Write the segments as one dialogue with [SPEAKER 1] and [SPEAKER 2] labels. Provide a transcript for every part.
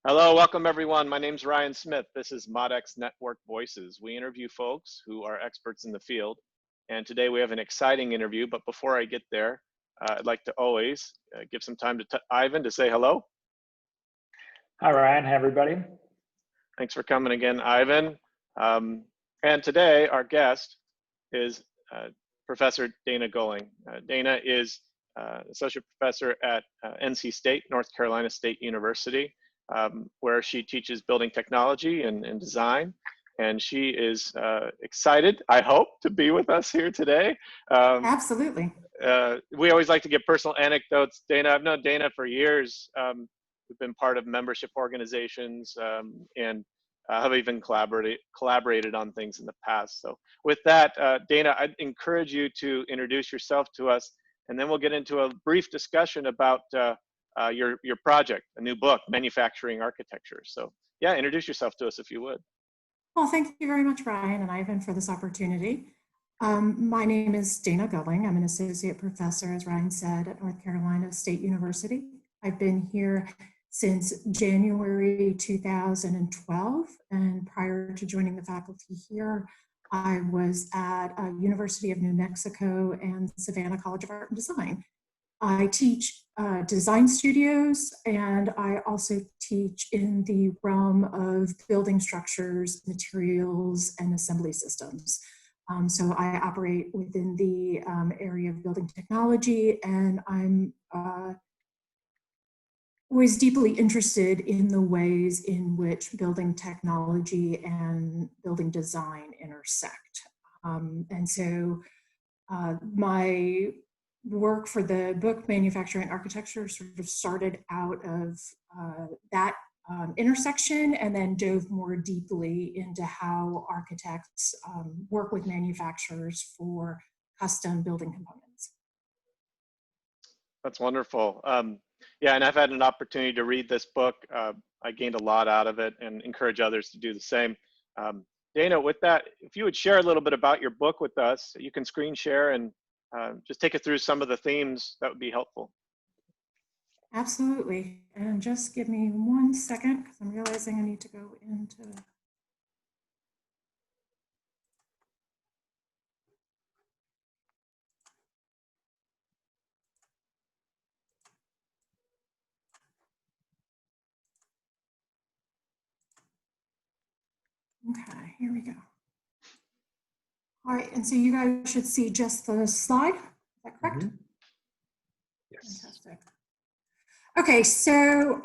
[SPEAKER 1] Hello, welcome everyone. My name's Ryan Smith. This is ModX Network Voices. We interview folks who are experts in the field. And today we have an exciting interview, but before I get there, I'd like to always give some time to Ivan to say hello.
[SPEAKER 2] Hi, Ryan. Hi, everybody.
[SPEAKER 1] Thanks for coming again, Ivan. And today our guest is Professor Dana Gulling. Dana is Associate Professor at NC State, North Carolina State University. Where she teaches building technology and design. And she is excited, I hope, to be with us here today.
[SPEAKER 3] Absolutely.
[SPEAKER 1] We always like to give personal anecdotes. Dana, I've known Dana for years. We've been part of membership organizations and have even collaborated on things in the past. So with that, Dana, I'd encourage you to introduce yourself to us, and then we'll get into a brief discussion about your project, a new book, Manufacturing Architecture. So yeah, introduce yourself to us if you would.
[SPEAKER 3] Well, thank you very much, Ryan and Ivan, for this opportunity. My name is Dana Gulling. I'm an associate professor, as Ryan said, at North Carolina State University. I've been here since January 2012, and prior to joining the faculty here, I was at University of New Mexico and Savannah College of Art and Design. I teach design studios, and I also teach in the realm of building structures, materials, and assembly systems. So I operate within the area of building technology, and I'm always deeply interested in the ways in which building technology and building design intersect. And so my work for the book Manufacturing Architecture sort of started out of that intersection, and then dove more deeply into how architects work with manufacturers for custom building components.
[SPEAKER 1] That's wonderful. Yeah, and I've had an opportunity to read this book. I gained a lot out of it and encourage others to do the same. Dana, with that, if you would share a little bit about your book with us, you can screen share and just take us through some of the themes, that would be helpful.
[SPEAKER 3] Absolutely. And just give me 1 second, because I'm realizing I need to go into. Okay, here we go. All right, and so you guys should see just the slide. Is that correct?
[SPEAKER 2] Mm-hmm. Yes.
[SPEAKER 3] Fantastic. Okay, so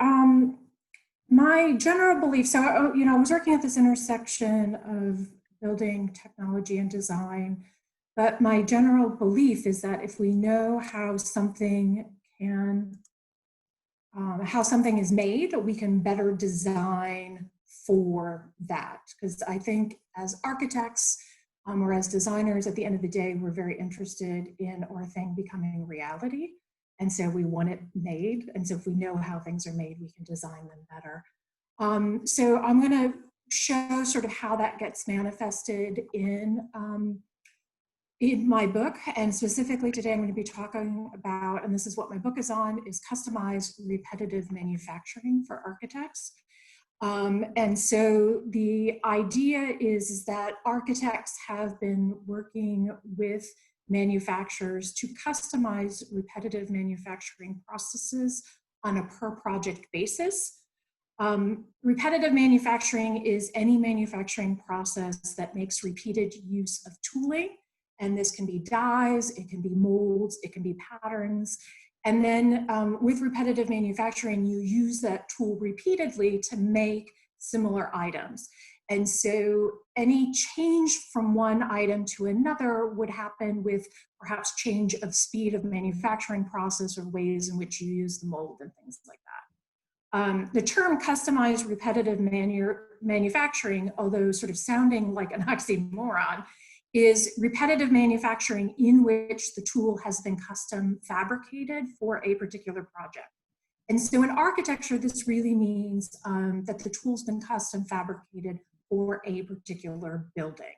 [SPEAKER 3] my general belief, so I was working at this intersection of building technology and design, but my general belief is that if we know how something is made, we can better design for that. Because I think as architects or as designers, at the end of the day, we're very interested in our thing becoming reality. And so we want it made. And so if we know how things are made, we can design them better. So I'm going to show sort of how that gets manifested in my book. And specifically today, I'm going to be talking about, and this is what my book is on, is customized repetitive manufacturing for architects. And so the idea is that architects have been working with manufacturers to customize repetitive manufacturing processes on a per project basis. Repetitive manufacturing is any manufacturing process that makes repeated use of tooling. And this can be dies, it can be molds, it can be patterns. And then with repetitive manufacturing, you use that tool repeatedly to make similar items. And so any change from one item to another would happen with perhaps change of speed of manufacturing process or ways in which you use the mold and things like that. The term customized repetitive manufacturing, although sort of sounding like an oxymoron, is repetitive manufacturing in which the tool has been custom fabricated for a particular project. And so in architecture, this really means that the tool's been custom fabricated for a particular building.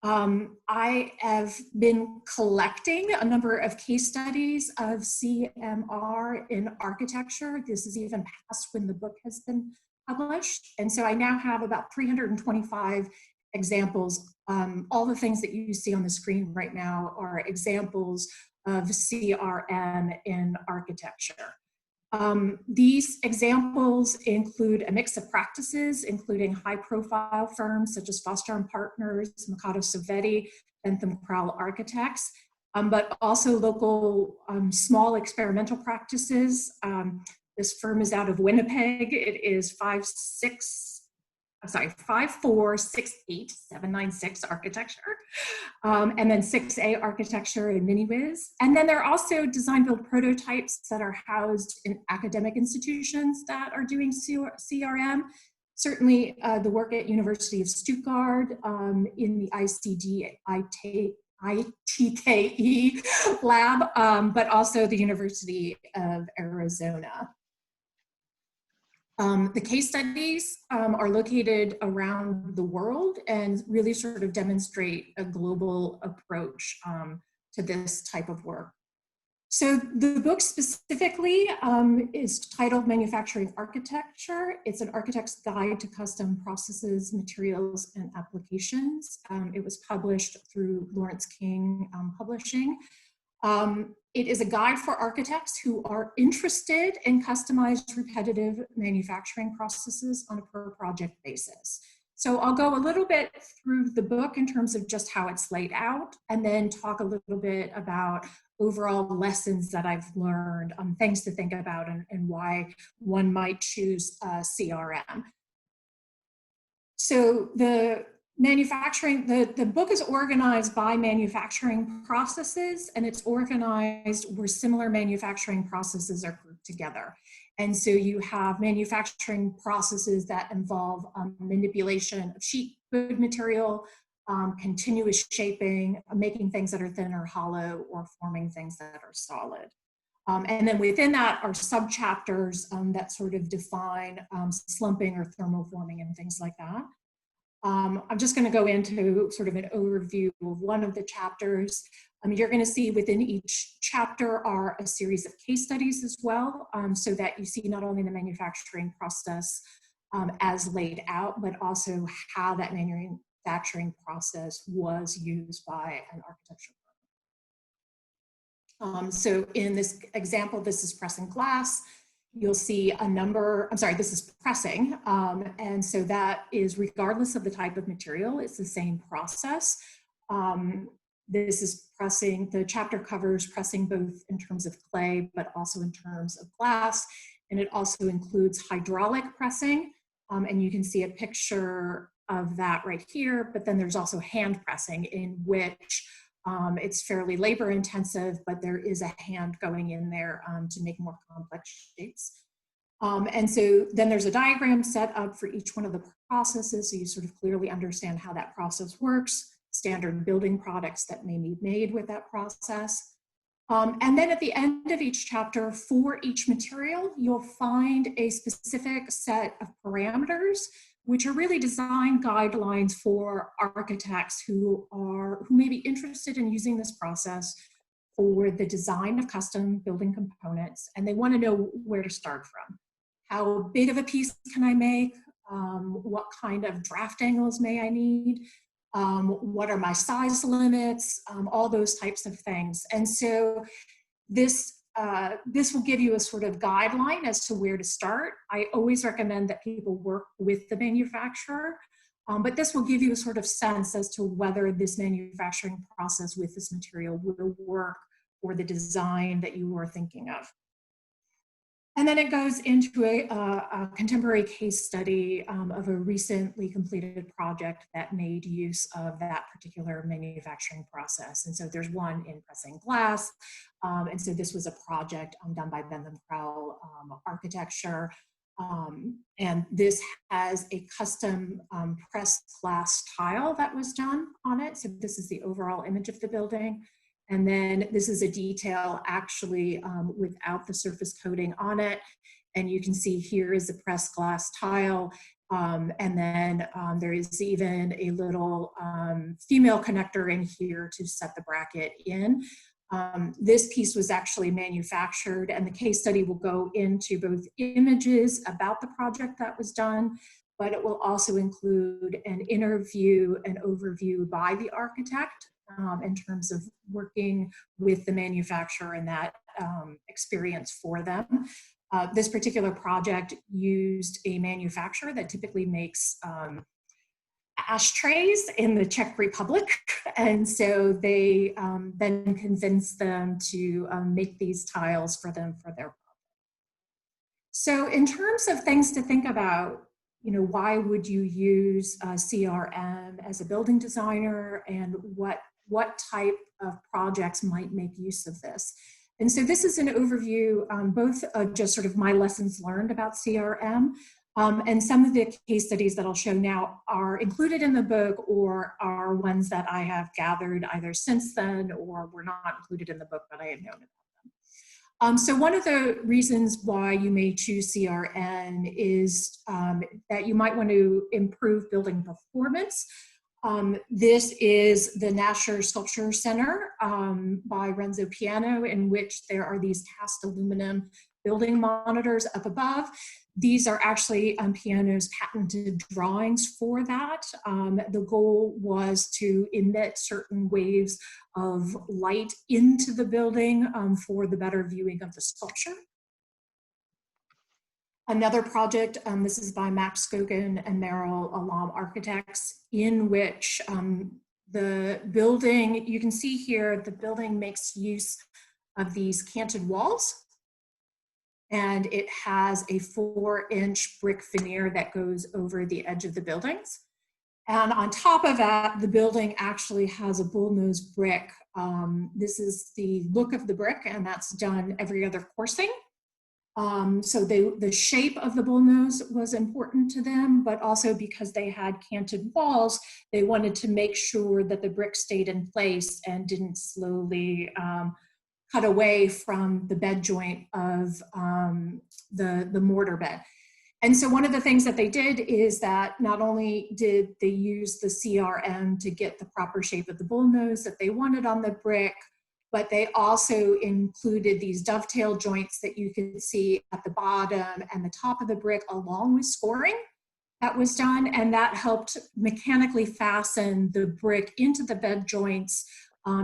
[SPEAKER 3] I have been collecting a number of case studies of CMR in architecture. This is even past when the book has been published. And so I now have about 325 examples. All the things that you see on the screen right now are examples of CRM in architecture. These examples include a mix of practices, including high-profile firms such as Foster and Partners, Mikado Sovetti, Bentham Crowell Architects, but also local small experimental practices. This firm is out of Winnipeg. It is 5468796 architecture, and then 6A architecture and MiniWiz. And then there are also design build prototypes that are housed in academic institutions that are doing CRM. Certainly the work at University of Stuttgart in the ITKE lab, but also the University of Arizona. The case studies are located around the world and really sort of demonstrate a global approach to this type of work. So the book specifically is titled Manufacturing Architecture. It's an architect's guide to custom processes, materials, and applications. It was published through Lawrence King Publishing. It is a guide for architects who are interested in customized repetitive manufacturing processes on a per project basis. So I'll go a little bit through the book in terms of just how it's laid out, and then talk a little bit about overall lessons that I've learned, things to think about, and why one might choose CRM. So the book is organized by manufacturing processes, and it's organized where similar manufacturing processes are grouped together. And so you have manufacturing processes that involve manipulation of sheet good material, continuous shaping, making things that are thin or hollow, or forming things that are solid. And then within that are subchapters that sort of define slumping or thermoforming and things like that. I'm just going to go into sort of an overview of one of the chapters. You're going to see within each chapter are a series of case studies as well, so that you see not only the manufacturing process as laid out, but also how that manufacturing process was used by an architecture firm. So in this example, this is pressing glass. You'll see a number, this is pressing. And so that is regardless of the type of material, it's the same process. This is pressing, the chapter covers pressing both in terms of clay, but also in terms of glass. And it also includes hydraulic pressing. And you can see a picture of that right here, but then there's also hand pressing, in which it's fairly labor intensive, but there is a hand going in there to make more complex shapes. And so then there's a diagram set up for each one of the processes, so you sort of clearly understand how that process works, standard building products that may be made with that process. And then at the end of each chapter, for each material, you'll find a specific set of parameters, which are really design guidelines for architects who may be interested in using this process for the design of custom building components, and they want to know where to start from. How big of a piece can I make? What kind of draft angles may I need? What are my size limits? All those types of things. And so this will give you a sort of guideline as to where to start. I always recommend that people work with the manufacturer, but this will give you a sort of sense as to whether this manufacturing process with this material will work for the design that you are thinking of. And then it goes into a contemporary case study of a recently completed project that made use of that particular manufacturing process. And so there's one in pressing glass. And so this was a project done by Bentham Crowell Architecture. And this has a custom pressed glass tile that was done on it. So this is the overall image of the building. And then this is a detail actually without the surface coating on it. And you can see here is a pressed glass tile. And then there is even a little female connector in here to set the bracket in. This piece was actually manufactured, and the case study will go into both images about the project that was done, but it will also include an interview and overview by the architect in terms of working with the manufacturer and that experience for them. This particular project used a manufacturer that typically makes ashtrays in the Czech Republic, and so they then convinced them to make these tiles for them for their project. So in terms of things to think about, you know, why would you use CRM as a building designer, and what type of projects might make use of this? And so this is an overview, both just sort of my lessons learned about CRM, and some of the case studies that I'll show now are included in the book or are ones that I have gathered either since then or were not included in the book, but I had known about them. So one of the reasons why you may choose CRM is that you might want to improve building performance. This is the Nasher Sculpture Center by Renzo Piano, in which there are these cast aluminum building monitors up above. These are actually Piano's patented drawings for that. The goal was to emit certain waves of light into the building for the better viewing of the sculpture. Another project, this is by Max Skogan and Meryl Alam Architects, in which the building, you can see here, the building makes use of these canted walls, and it has a 4-inch brick veneer that goes over the edge of the buildings. And on top of that, the building actually has a bullnose brick. This is the look of the brick, and that's done every other coursing. So the shape of the bullnose was important to them, but also because they had canted walls, they wanted to make sure that the brick stayed in place and didn't slowly cut away from the bed joint of the mortar bed. And so one of the things that they did is that not only did they use the CRM to get the proper shape of the bullnose that they wanted on the brick, but they also included these dovetail joints that you can see at the bottom and the top of the brick, along with scoring that was done, and that helped mechanically fasten the brick into the bed joints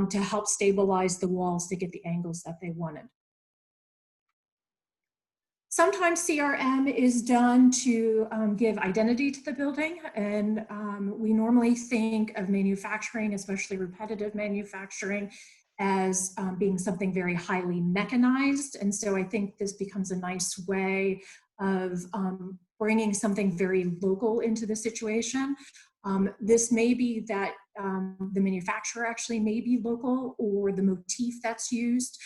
[SPEAKER 3] to help stabilize the walls to get the angles that they wanted. Sometimes CRM is done to give identity to the building, and we normally think of manufacturing, especially repetitive manufacturing, as being something very highly mechanized. And so I think this becomes a nice way of bringing something very local into the situation. This may be that the manufacturer actually may be local, or the motif that's used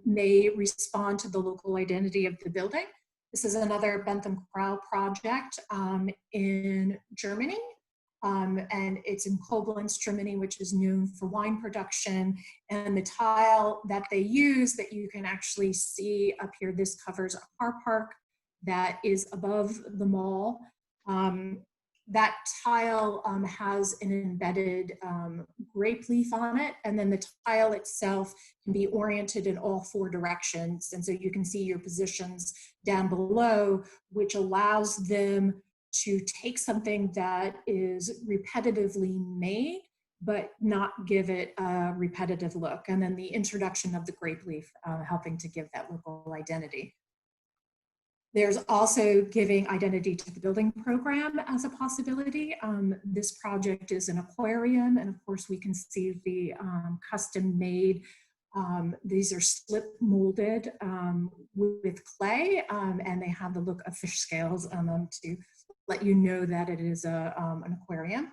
[SPEAKER 3] may respond to the local identity of the building. This is another Bentham Crowell project in Germany. And it's in Koblenz, Germany, which is known for wine production. And the tile that they use, that you can actually see up here, this covers a car park that is above the mall. That tile has an embedded grape leaf on it, and then the tile itself can be oriented in all 4 directions. And so you can see your positions down below, which allows them to take something that is repetitively made, but not give it a repetitive look. And then the introduction of the grape leaf helping to give that local identity. There's also giving identity to the building program as a possibility. This project is an aquarium, and of course we can see the custom made. These are slip molded with clay, and they have the look of fish scales on them to let you know that it is an aquarium.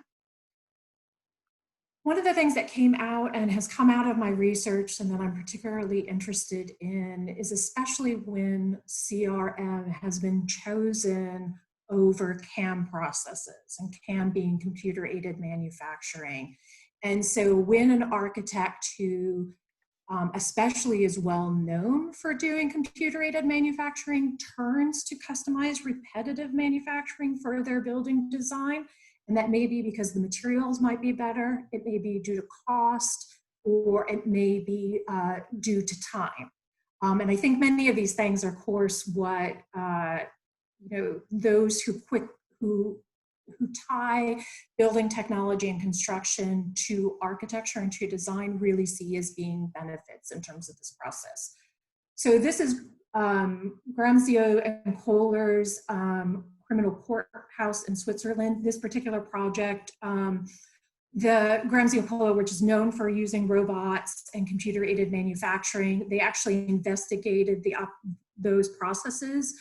[SPEAKER 3] One of the things that came out and has come out of my research and that I'm particularly interested in is especially when CRM has been chosen over CAM processes, and CAM being computer-aided manufacturing. And so when an architect who especially is well known for doing computer-aided manufacturing turns to customized repetitive manufacturing for their building design, and that may be because the materials might be better, it may be due to cost, or it may be due to time. And I think many of these things are, of course, what those who tie building technology and construction to architecture and to design really see as being benefits in terms of this process. So this is Gramscio and Kohler's criminal courthouse in Switzerland. This particular project, the Gramscio Kohler, which is known for using robots and computer-aided manufacturing, they actually investigated those processes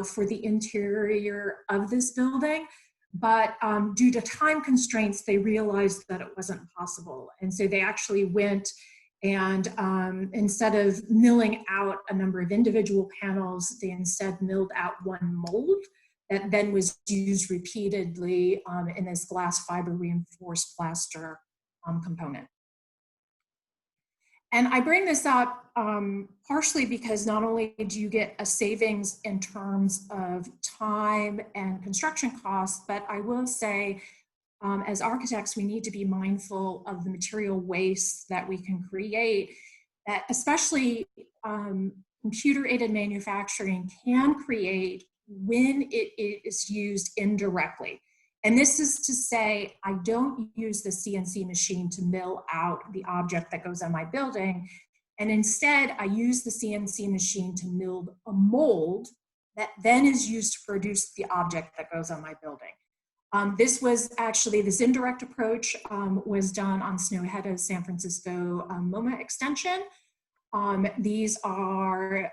[SPEAKER 3] for the interior of this building. But due to time constraints, they realized that it wasn't possible. And so they actually went and instead of milling out a number of individual panels, they instead milled out one mold that then was used repeatedly in this glass fiber reinforced plaster component. And I bring this up partially because not only do you get a savings in terms of time and construction costs, but I will say as architects, we need to be mindful of the material waste that we can create, that especially computer-aided manufacturing can create when it is used indirectly. And this is to say, I don't use the CNC machine to mill out the object that goes on my building. And instead, I use the CNC machine to mill a mold that then is used to produce the object that goes on my building. This was actually, this indirect approach was done on Snøhetta San Francisco MoMA extension. These are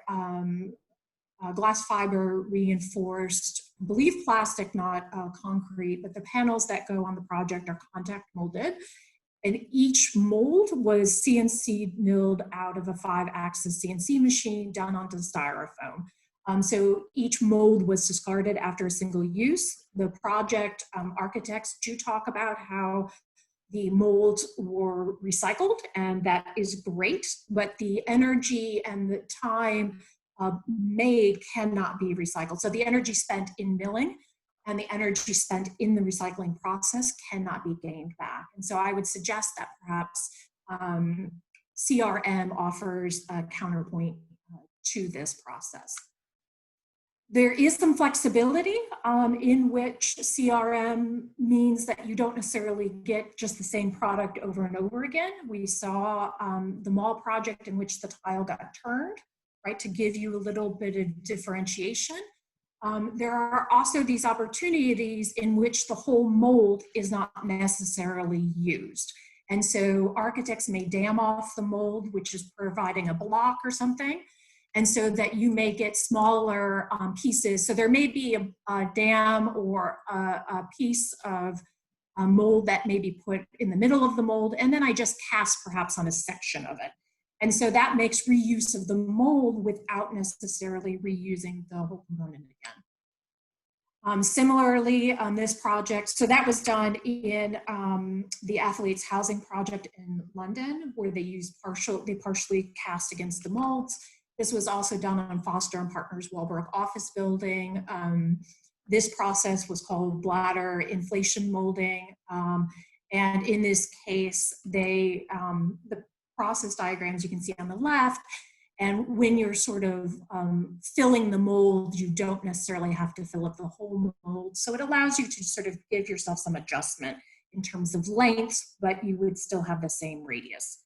[SPEAKER 3] glass fiber reinforced, I believe plastic, not concrete, but the panels that go on the project are contact molded. And each mold was CNC milled out of a 5-axis CNC machine done onto styrofoam. So each mold was discarded after a single use. The project architects do talk about how the molds were recycled, and that is great, but the energy and the time made cannot be recycled. So the energy spent in milling and the energy spent in the recycling process cannot be gained back. And so I would suggest that perhaps CRM offers a counterpoint to this process. There is some flexibility in which CRM means that you don't necessarily get just the same product over and over again. We saw the mall project in which the tile got turned, right, to give you a little bit of differentiation. There are also these opportunities in which the whole mold is not necessarily used. And so architects may dam off the mold, which is providing a block or something, and so that you may get smaller pieces. So there may be a dam or a piece of a mold that may be put in the middle of the mold, and then I just cast perhaps on a section of it. And so that makes reuse of the mold without necessarily reusing the whole component again. Similarly, on this project, so that was done in the Athletes Housing Project in London, where they partially cast against the molds. This was also done on Foster and Partners Walbrook office building. This process was called bladder inflation molding. And in this case, the process diagrams you can see on the left, and when you're sort of filling the mold, you don't necessarily have to fill up the whole mold. So it allows you to sort of give yourself some adjustment in terms of length, but you would still have the same radius.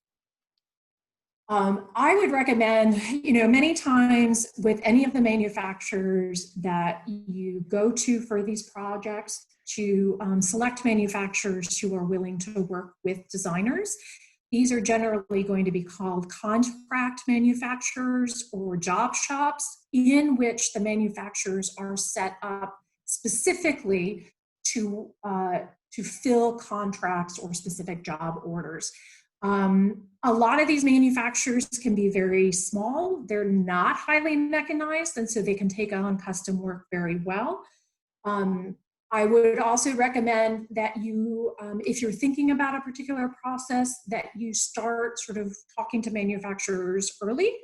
[SPEAKER 3] I would recommend, many times with any of the manufacturers that you go to for these projects, to select manufacturers who are willing to work with designers. These are generally going to be called contract manufacturers or job shops, in which the manufacturers are set up specifically to fill contracts or specific job orders. A lot of these manufacturers can be very small. They're not highly mechanized, and so they can take on custom work very well. I would also recommend that you, if you're thinking about a particular process, that you start sort of talking to manufacturers early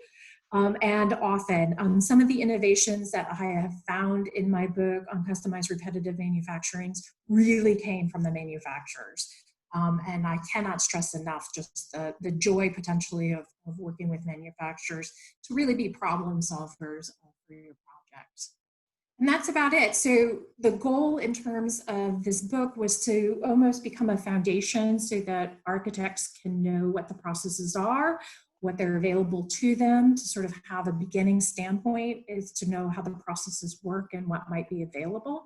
[SPEAKER 3] and often. Some of the innovations that I have found in my book on customized repetitive manufacturings really came from the manufacturers. And I cannot stress enough just the joy potentially of working with manufacturers to really be problem solvers for your projects. And that's about it. So the goal in terms of this book was to almost become a foundation so that architects can know what the processes are, what they're available to them, to sort of have a beginning standpoint is to know how the processes work and what might be available.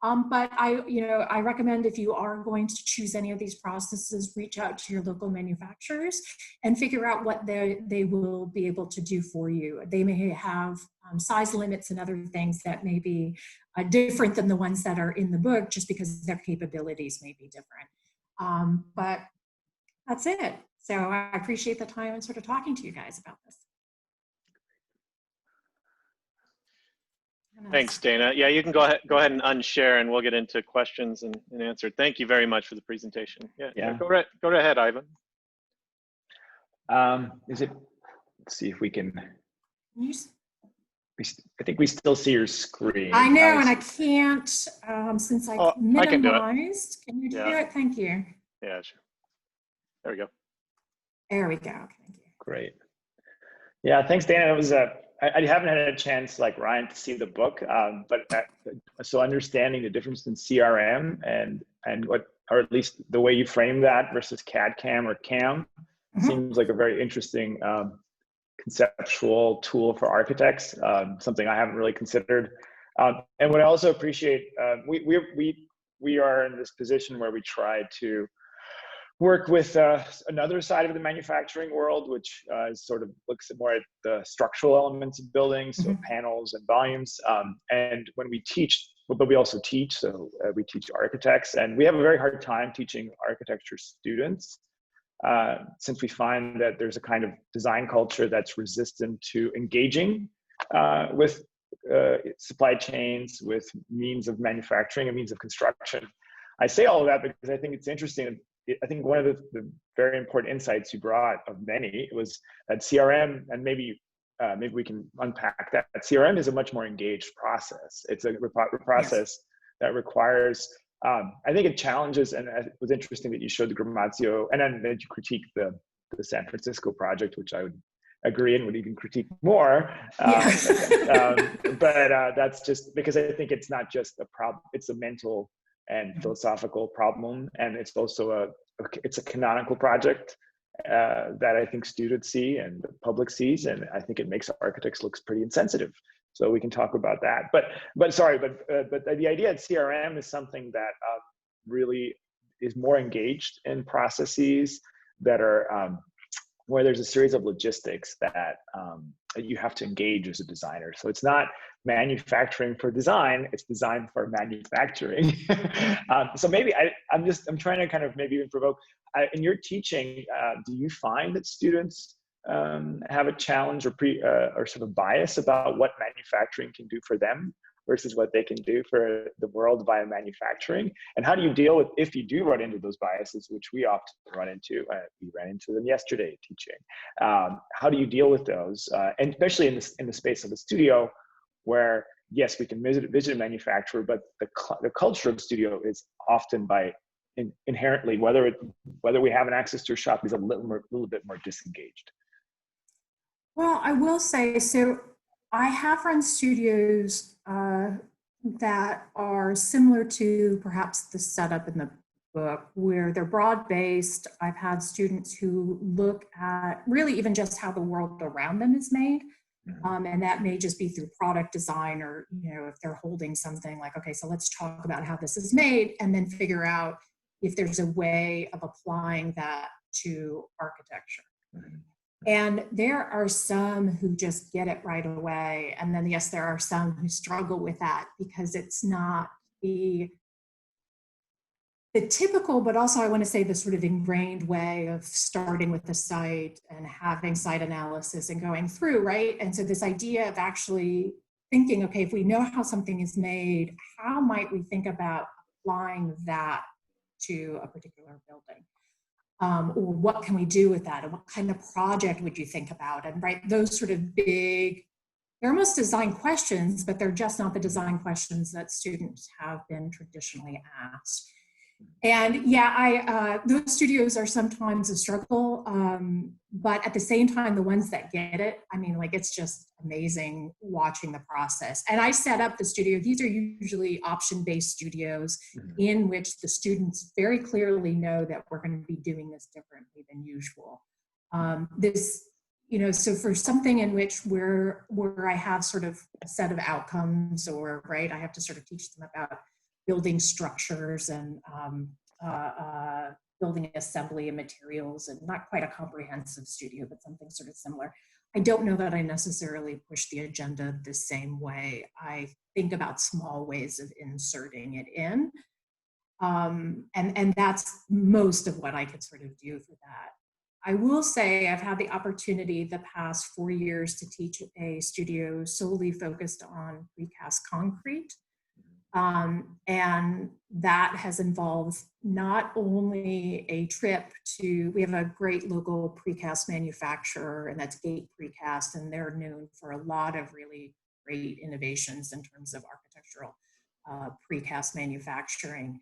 [SPEAKER 3] But I recommend if you are going to choose any of these processes, reach out to your local manufacturers and figure out what they will be able to do for you. They may have size limits and other things that may be different than the ones that are in the book just because their capabilities may be different. But that's it. So I appreciate the time and sort of talking to you guys about this.
[SPEAKER 1] Thanks, Dana. Yeah, you can go ahead and unshare, and we'll get into questions and answer. Thank you very much for the presentation. Yeah. Go right ahead, Ivan.
[SPEAKER 2] Let's see if we can. I think we still see your screen.
[SPEAKER 3] I know, and I can't since I minimized. Can you do it? Thank you.
[SPEAKER 1] Yeah, sure. There we go.
[SPEAKER 3] There we go. Thank you.
[SPEAKER 2] Great. Yeah, thanks, Dana. It was I haven't had a chance like Ryan to see the book, but so understanding the difference in CRM and what, or at least the way you frame that versus CAD CAM or CAM seems like a very interesting conceptual tool for architects, something I haven't really considered. And what I also appreciate, we are in this position where we try to work with another side of the manufacturing world, which sort of looks more at the structural elements of buildings, so panels and volumes. And when we teach, but we also teach, so we teach architects, and we have a very hard time teaching architecture students since we find that there's a kind of design culture that's resistant to engaging with supply chains, with means of manufacturing and means of construction. I say all of that because I think it's interesting. I think one of the very important insights you brought of many was that CRM, and maybe we can unpack that. CRM is a much more engaged process. It's a process that requires, I think it challenges, and it was interesting that you showed the Grammatio, and then that you critique the San Francisco project, which I would agree and would even critique more. But that's just because I think it's not just a problem, it's a mental and philosophical problem, and it's also it's a canonical project that I think students see and the public sees, and I think it makes architects look pretty insensitive. So we can talk about that. But the idea that CRM is something that really is more engaged in processes that are where there's a series of logistics that you have to engage as a designer. So it's not manufacturing for design, it's design for manufacturing. So maybe I'm trying to kind of maybe even provoke, in your teaching, do you find that students have a challenge or sort of bias about what manufacturing can do for them versus what they can do for the world via manufacturing? And how do you deal with, if you do run into those biases, which we often run into, we ran into them yesterday teaching, how do you deal with those? And especially in the space of a studio where, yes, we can visit a manufacturer, but the culture of the studio is often inherently, whether we have an access to a shop, is a little bit more disengaged.
[SPEAKER 3] Well, I will say, so I have run studios that are similar to perhaps the setup in the book, where they're broad-based. I've had students who look at really even just how the world around them is made. And that may just be through product design, or, if they're holding something like, okay, so let's talk about how this is made, and then figure out if there's a way of applying that to architecture. And there are some who just get it right away. And then, yes, there are some who struggle with that because it's not the typical, but also I want to say the sort of ingrained way of starting with the site and having site analysis and going through, right? And so this idea of actually thinking, okay, if we know how something is made, how might we think about applying that to a particular building? Or what can we do with that? And what kind of project would you think about? And right, those sort of big, they're almost design questions, but they're just not the design questions that students have been traditionally asked. And yeah, those studios are sometimes a struggle, but at the same time, the ones that get it, I mean, like, it's just amazing watching the process. And I set up the studio. These are usually option-based studios in which the students very clearly know that we're going to be doing this differently than usual. So for something in which where I have sort of a set of outcomes, or right, I have to sort of teach them about building structures and building assembly and materials, and not quite a comprehensive studio, but something sort of similar. I don't know that I necessarily push the agenda the same way. I think about small ways of inserting it in. And that's most of what I could sort of do for that. I will say I've had the opportunity the past 4 years to teach a studio solely focused on precast concrete. And that has involved not only a trip to, we have a great local precast manufacturer, and that's Gate Precast, and they're known for a lot of really great innovations in terms of architectural precast manufacturing.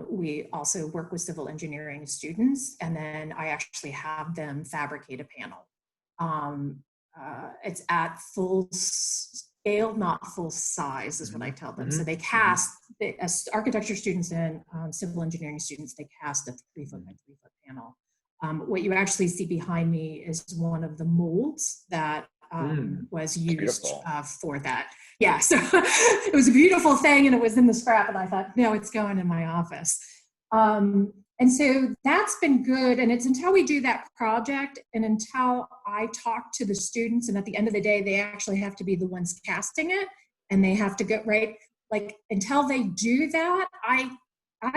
[SPEAKER 3] We also work with civil engineering students, and then I actually have them fabricate a panel. It's at full scale, not full size, is what I tell them. So they cast, as architecture students and civil engineering students, they cast a 3-foot by 3-foot panel. What you actually see behind me is one of the molds that was used for that. Yeah, so it was a beautiful thing, and it was in the scrap, and I thought, no, it's going in my office. And so that's been good, and it's until we do that project and until I talk to the students, and at the end of the day, they actually have to be the ones casting it, and they have to go, right, like, until they do that, I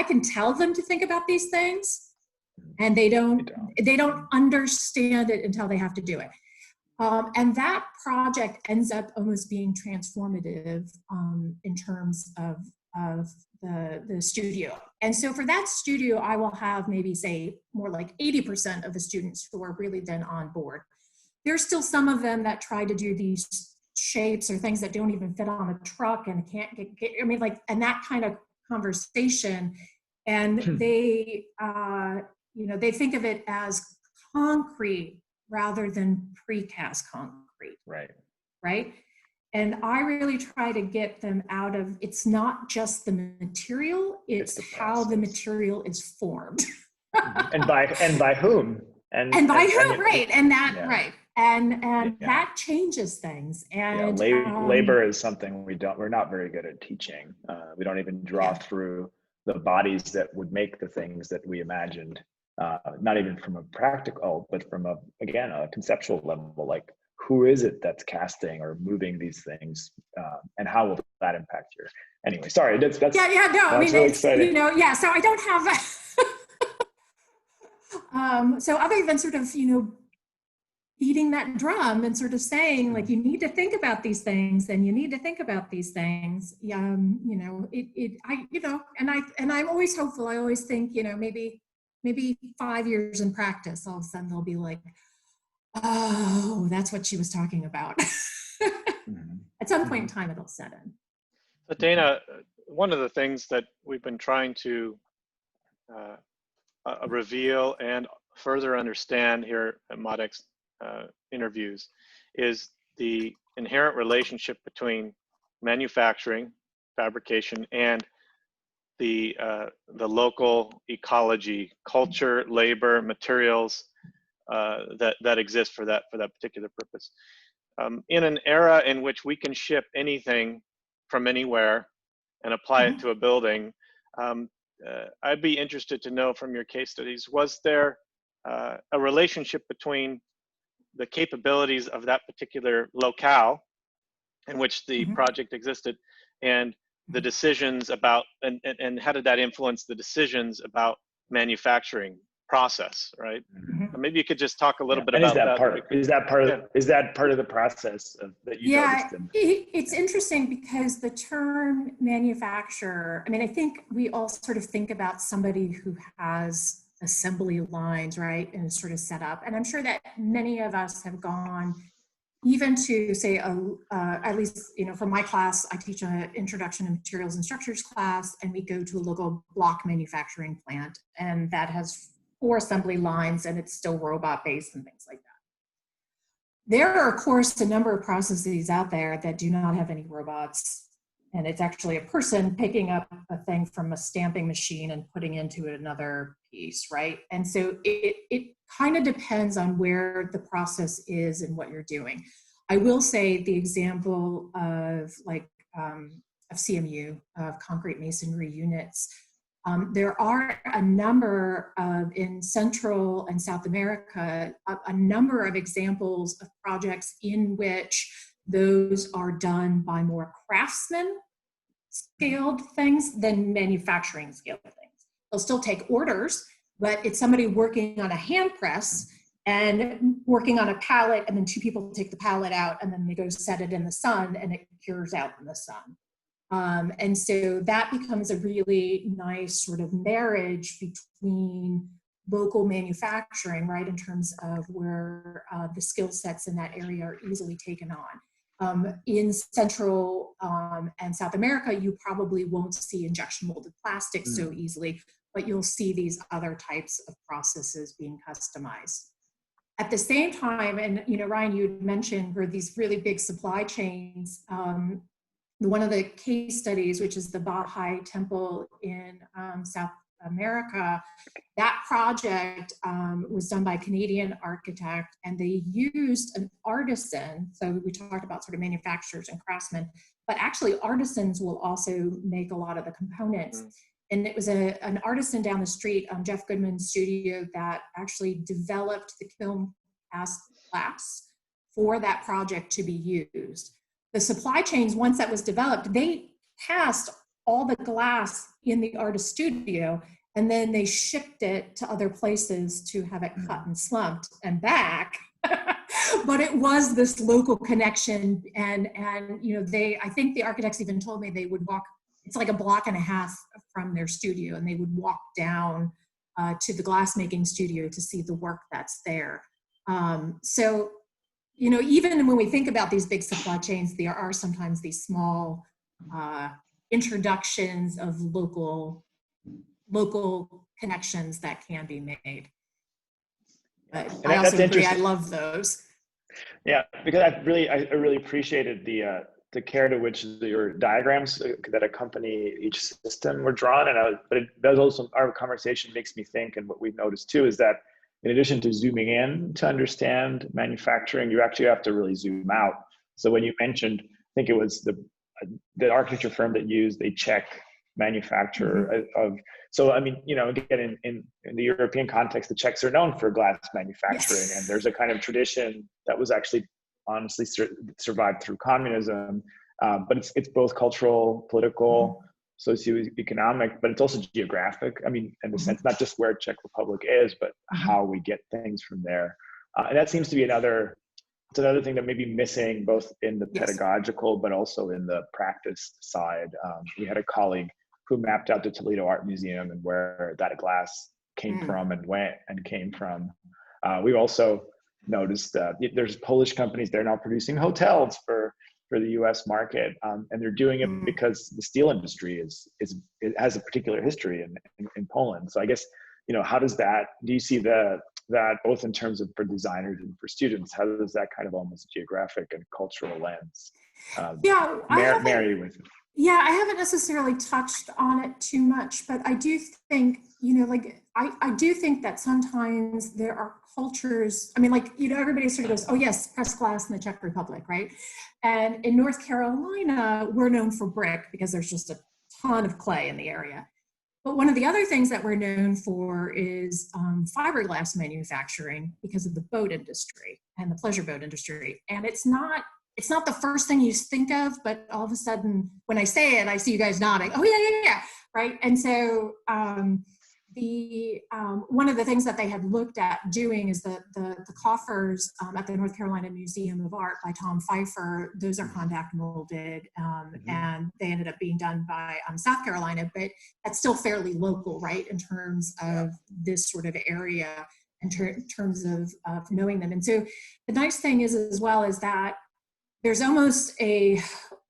[SPEAKER 3] can tell them to think about these things, and they don't understand it until they have to do it. And that project ends up almost being transformative in terms of the studio. And so for that studio, I will have maybe, say, more like 80% of the students who are really then on board. There's still some of them that try to do these shapes or things that don't even fit on a truck and can't get I mean, like, and that kind of conversation. And they, they think of it as concrete rather than precast concrete. Right. And I really try to get them out of, it's not just the material, it's how the material is formed.
[SPEAKER 2] and by whom? And
[SPEAKER 3] by whom, right. And that, right. And that changes things. And
[SPEAKER 2] labor is something we're not very good at teaching. We don't even draw through the bodies that would make the things that we imagined. Not even from a practical, but from a conceptual level, like, who is it that's casting or moving these things, and how will that impact your, anyway, sorry, that's no, I mean, really exciting.
[SPEAKER 3] So I don't have so other than sort of, beating that drum and sort of saying, like, you need to think about these things, and you need to think about these things. And I'm always hopeful. I always think, maybe 5 years in practice, all of a sudden they'll be like, oh, that's what she was talking about. At some point in time, it'll set in.
[SPEAKER 1] So Dana, one of the things that we've been trying to reveal and further understand here at MODEX interviews is the inherent relationship between manufacturing, fabrication, and the local ecology, culture, labor, materials that exist for that particular purpose. In an era in which we can ship anything from anywhere and apply it to a building, I'd be interested to know from your case studies, was there a relationship between the capabilities of that particular locale in which the project existed and the decisions about, and how did that influence the decisions about manufacturing process, right? Maybe you could just talk a little bit about that.
[SPEAKER 2] Is that part of the process that you noticed?
[SPEAKER 3] It's interesting because the term manufacturer, I mean, I think we all sort of think about somebody who has assembly lines, right, and is sort of set up. And I'm sure that many of us have gone even to say, at least, you know, for my class, I teach an introduction to materials and structures class, and we go to a local block manufacturing plant, and that has 4 assembly lines, and it's still robot based and things like that. There are, of course, a number of processes out there that do not have any robots, and it's actually a person picking up a thing from a stamping machine and putting into another piece, right? And so it kind of depends on where the process is and what you're doing. I will say the example of of CMU, of concrete masonry units, there are a number of, in Central and South America, a number of examples of projects in which those are done by more craftsmen scaled things than manufacturing scaled things. They'll still take orders, but it's somebody working on a hand press and working on a pallet, and then 2 people take the pallet out, and then they go set it in the sun, and it cures out in the sun. And so that becomes a really nice sort of marriage between local manufacturing, right, in terms of where the skill sets in that area are easily taken on. In Central and South America, you probably won't see injection molded plastic so easily, but you'll see these other types of processes being customized. At the same time, and you know, Ryan, you had mentioned were these really big supply chains. One of the case studies, which is the Baha'i Temple in South America, that project was done by a Canadian architect, and they used an artisan. So we talked about sort of manufacturers and craftsmen, but actually artisans will also make a lot of the components. And it was an artisan down the street, Jeff Goodman's studio, that actually developed the kiln cast glass for that project to be used. The supply chains, once that was developed, they cast all the glass in the artist studio, and then they shipped it to other places to have it cut and slumped and back. But it was this local connection, and you know, I think the architects even told me they would walk, it's like a block and a half from their studio, and they would walk down to the glassmaking studio to see the work that's there. So, you know, even when we think about these big supply chains, there are sometimes these small introductions of local connections that can be made. But I also agree, I love those.
[SPEAKER 2] Yeah, because I really appreciated the care to which your diagrams that accompany each system were drawn, but it does also, our conversation makes me think, and what we've noticed too is that in addition to zooming in to understand manufacturing, you actually have to really zoom out. So when you mentioned, I think it was the architecture firm that used a Czech manufacturer of, so I mean, you know, again, in the European context, the Czechs are known for glass manufacturing, yes. And there's a kind of tradition that was actually honestly survived through communism, but it's both cultural, political, socioeconomic, but it's also geographic. I mean, in the sense, not just where Czech Republic is, but how we get things from there. And that seems to be another thing that may be missing both in the pedagogical, but also in the practice side. We had a colleague who mapped out the Toledo Art Museum and where that glass came from and went and came from. We also noticed there's Polish companies, they're now producing hotels for the US market. And they're doing it because the steel industry it has a particular history in Poland. So I guess, you know, how does that, do you see that both in terms of for designers and for students, how does that kind of almost geographic and cultural lens marry with it?
[SPEAKER 3] Yeah, I haven't necessarily touched on it too much, but I do think, you know, like, I do think that sometimes there are cultures, I mean, like, you know, everybody sort of goes, oh yes, press glass in the Czech Republic, right? And in North Carolina, we're known for brick because there's just a ton of clay in the area. But one of the other things that we're known for is fiberglass manufacturing because of the boat industry and the pleasure boat industry. And it's not the first thing you think of, but all of a sudden, when I say it, I see you guys nodding. Oh yeah, right? And so one of the things that they had looked at doing is the coffers at the North Carolina Museum of Art by Tom Pfeiffer. Those are contact molded, and they ended up being done by South Carolina, but that's still fairly local, right, in terms of this sort of area, in terms of knowing them. And so the nice thing is as well is that there's almost a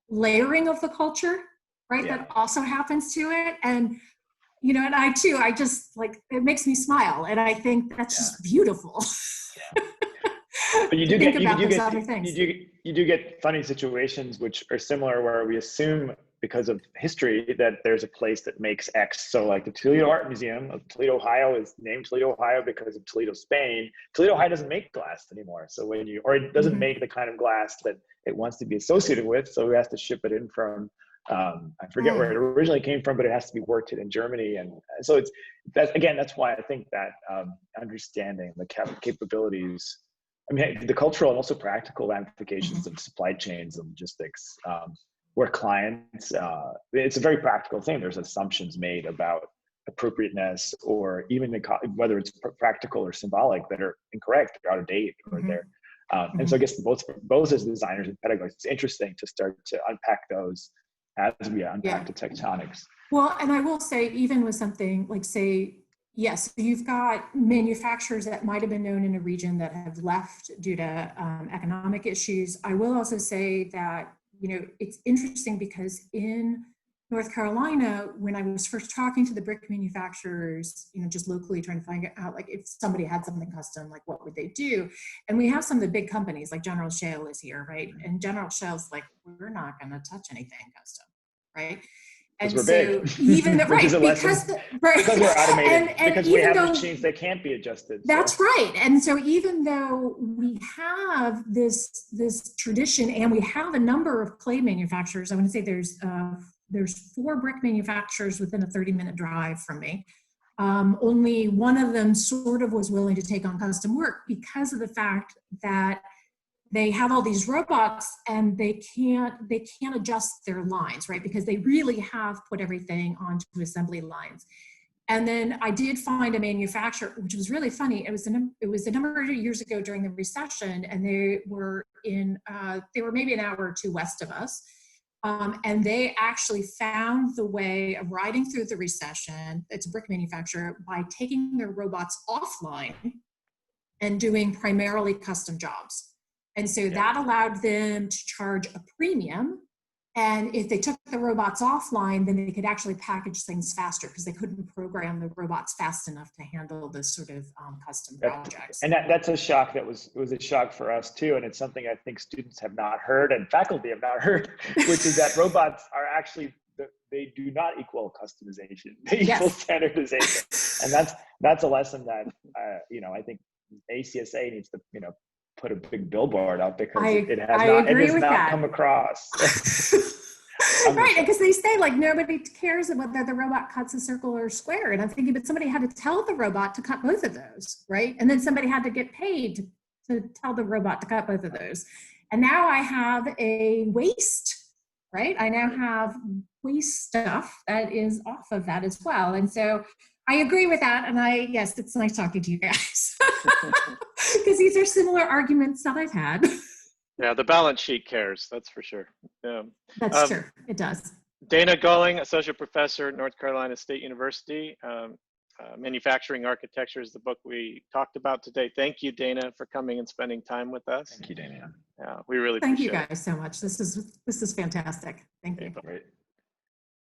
[SPEAKER 3] layering of the culture, right?
[SPEAKER 2] Yeah.
[SPEAKER 3] That also happens to it. And, you know, and I too, I just like, it makes me smile. And I think that's just beautiful.
[SPEAKER 2] Yeah. But you do
[SPEAKER 3] think
[SPEAKER 2] get,
[SPEAKER 3] about
[SPEAKER 2] you
[SPEAKER 3] those
[SPEAKER 2] do
[SPEAKER 3] other
[SPEAKER 2] get,
[SPEAKER 3] things.
[SPEAKER 2] you do get funny situations which are similar, where we assume because of history that there's a place that makes X. So like the Toledo Art Museum of Toledo, Ohio is named Toledo, Ohio because of Toledo, Spain. Toledo, Ohio doesn't make glass anymore. So when you, or it doesn't make the kind of glass that it wants to be associated with. So we have to ship it in from, I forget where it originally came from, but it has to be worked in Germany. And so it's, that's why I think that understanding the capabilities, I mean, the cultural and also practical ramifications of supply chains and logistics, where clients, it's a very practical thing. There's assumptions made about appropriateness, or even whether it's practical or symbolic, that are incorrect, or out of date, or they're, and so I guess both as designers and pedagogues, it's interesting to start to unpack those as we unpack the tectonics.
[SPEAKER 3] Well, and I will say, even with something like, say, yes, you've got manufacturers that might have been known in a region that have left due to economic issues. I will also say that, you know, it's interesting because in North Carolina, when I was first talking to the brick manufacturers, you know, just locally trying to find out, like, if somebody had something custom, like, what would they do? And we have some of the big companies, like General Shale is here, right? And General Shale's like, we're not going to touch anything custom, right? And
[SPEAKER 2] we're
[SPEAKER 3] so
[SPEAKER 2] big.
[SPEAKER 3] even
[SPEAKER 2] right, because we're automated,
[SPEAKER 3] and
[SPEAKER 2] because we have machines that can't be adjusted.
[SPEAKER 3] That's right. And so even though we have this tradition, and we have a number of clay manufacturers, I want to say there's 4 brick manufacturers within a 30-minute drive from me. Only one of them sort of was willing to take on custom work because of the fact that they have all these robots and they can't adjust their lines, right? Because they really have put everything onto assembly lines. And then I did find a manufacturer, which was really funny. It was a number of years ago during the recession, and they were maybe an hour or two west of us. And they actually found the way of riding through the recession. It's a brick manufacturer, by taking their robots offline and doing primarily custom jobs. And so that allowed them to charge a premium. And if they took the robots offline, then they could actually package things faster, because they couldn't program the robots fast enough to handle this sort of custom projects.
[SPEAKER 2] And that's a shock. It was a shock for us too. And it's something I think students have not heard and faculty have not heard, which is that robots are actually, they do not equal customization. They equal standardization. And that's a lesson that, I think ACSA needs to, put a big billboard out, because it has not come across.
[SPEAKER 3] Right, because they say, like, nobody cares whether the robot cuts a circle or a square. And I'm thinking, but somebody had to tell the robot to cut both of those, right? And then somebody had to get paid to tell the robot to cut both of those. And now I have a waste, right? I now have waste stuff that is off of that as well. And so I agree with that. And yes, it's nice talking to you guys. Because these are similar arguments that I've had.
[SPEAKER 1] Yeah, the balance sheet cares, that's for sure. Yeah.
[SPEAKER 3] That's true, it does.
[SPEAKER 1] Dana Gulling, Associate Professor at North Carolina State University. Manufacturing Architecture is the book we talked about today. Thank you, Dana, for coming and spending time with us.
[SPEAKER 2] Thank you, Dana.
[SPEAKER 1] Yeah, we really appreciate it.
[SPEAKER 3] Thank you guys so much. This is fantastic. Thank you.
[SPEAKER 2] Great.